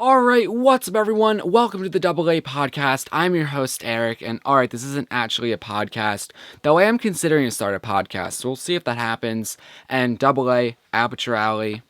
Alright, what's up everyone? Welcome to the Double A Podcast. I'm your host Eric, and alright, this isn't actually a podcast, though I am considering to start a podcast, so we'll see if that happens. And Double A, Aperture Alley,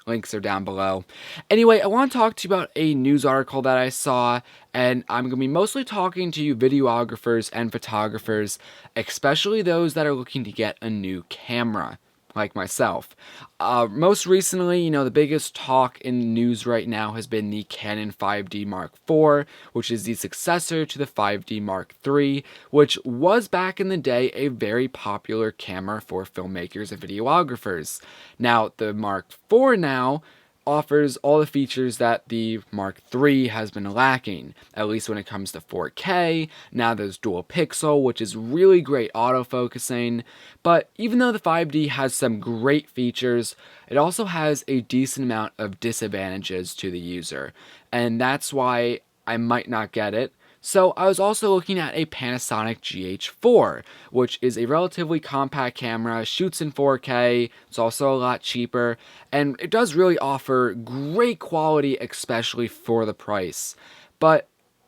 links are down below. Anyway, I want to talk to you about a news article that I saw, and I'm going to be mostly talking to you videographers and photographers, especially those that are looking to get a new camera like myself. Most recently, the biggest talk in the news right now has been the Canon 5D Mark IV, which is the successor to the 5D Mark III, which was back in the day a very popular camera for filmmakers and videographers. Now, the Mark IV now offers all the features that the Mark III has been lacking, at least when it comes to 4K. Now there's dual pixel, which is really great autofocusing, but even though the 5D has some great features, it also has a decent amount of disadvantages to the user, and that's why I might not get it. So I was also looking at a Panasonic GH4, which is a relatively compact camera, shoots in 4K, it's also a lot cheaper, and it does really offer great quality, especially for the price. But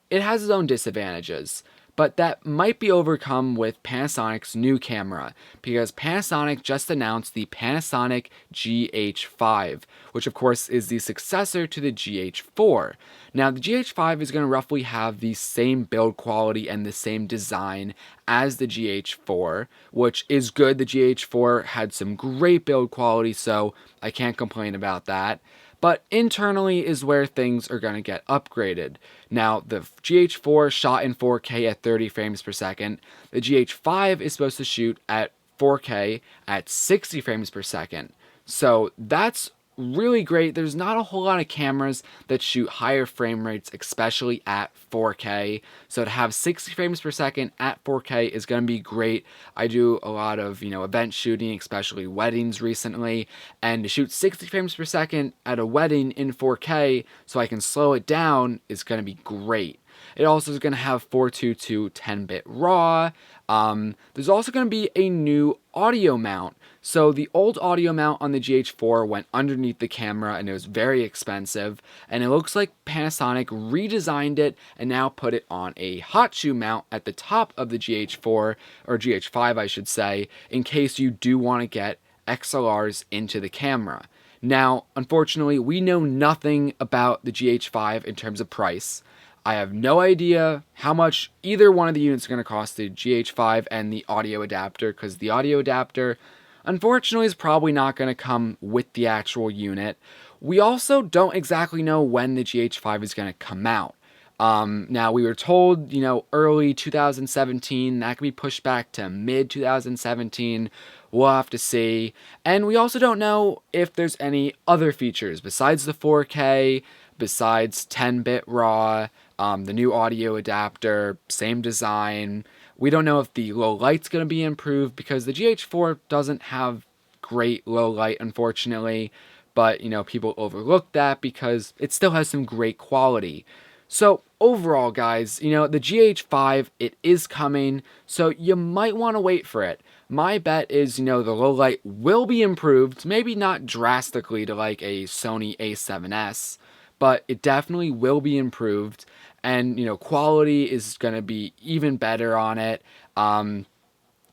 it has its own disadvantages, but that might be overcome with Panasonic's new camera, because Panasonic just announced the Panasonic GH5, which of course is the successor to the GH4. Now, the GH5 is going to roughly have the same build quality and the same design as the GH4, which is good. The GH4 had some great build quality, so I can't complain about that. But internally is where things are going to get upgraded. Now, the GH4 shot in 4K at 30 frames per second. The GH5 is supposed to shoot at 4K at 60 frames per second. So that's really great. There's not a whole lot of cameras that shoot higher frame rates, especially at 4K. So to have 60 frames per second at 4K is going to be great. I do a lot of, event shooting, especially weddings recently, and to shoot 60 frames per second at a wedding in 4K so I can slow it down is going to be great. It also is going to have 422 10-bit RAW. There's also going to be a new audio mount. So the old audio mount on the GH4 went underneath the camera and it was very expensive. And it looks like Panasonic redesigned it and now put it on a hot shoe mount at the top of the GH4, or GH5 I should say, in case you do want to get XLRs into the camera. Now, unfortunately, we know nothing about the GH5 in terms of price. I have no idea how much either one of the units are going to cost, the GH5 and the audio adapter, because the audio adapter, unfortunately, is probably not going to come with the actual unit. We also don't exactly know when the GH5 is going to come out. Now, we were told, early 2017, that could be pushed back to mid 2017. We'll have to see. And we also don't know if there's any other features besides the 4K, besides 10-bit RAW, the new audio adapter, same design. We don't know if the low light's going to be improved, because the GH4 doesn't have great low light, unfortunately. But, people overlook that because it still has some great quality. So overall, guys, the GH5, it is coming, so you might want to wait for it. My bet is, the low light will be improved, maybe not drastically to like a Sony A7S, but it definitely will be improved, and, quality is going to be even better on it.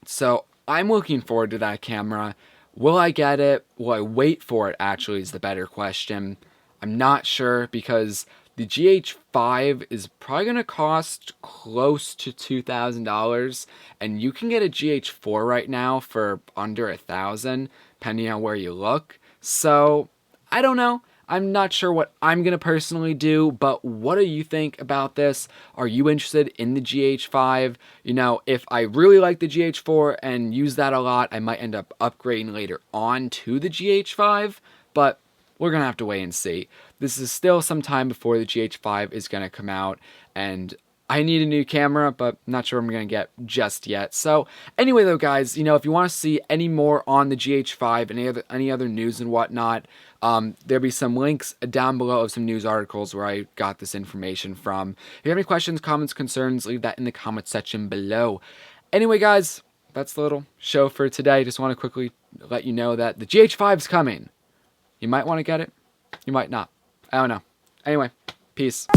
So I'm looking forward to that camera. Will I get it? Will I wait for it, actually, is the better question. I'm not sure, because the GH5 is probably going to cost close to $2,000, and you can get a GH4 right now for under $1,000, depending on where you look. So, I don't know. I'm not sure what I'm going to personally do, but what do you think about this? Are you interested in the GH5? If I really like the GH4 and use that a lot, I might end up upgrading later on to the GH5, but we're going to have to wait and see. This is still some time before the GH5 is going to come out, and I need a new camera, but not sure I'm going to get just yet. So anyway, though, guys, if you want to see any more on the GH5, any other news and whatnot, there'll be some links down below of some news articles where I got this information from. If you have any questions, comments, concerns, leave that in the comment section below. Anyway, guys, that's the little show for today. Just want to quickly let you know that the GH5 is coming. You might want to get it. You might not. I don't know. Anyway, Peace.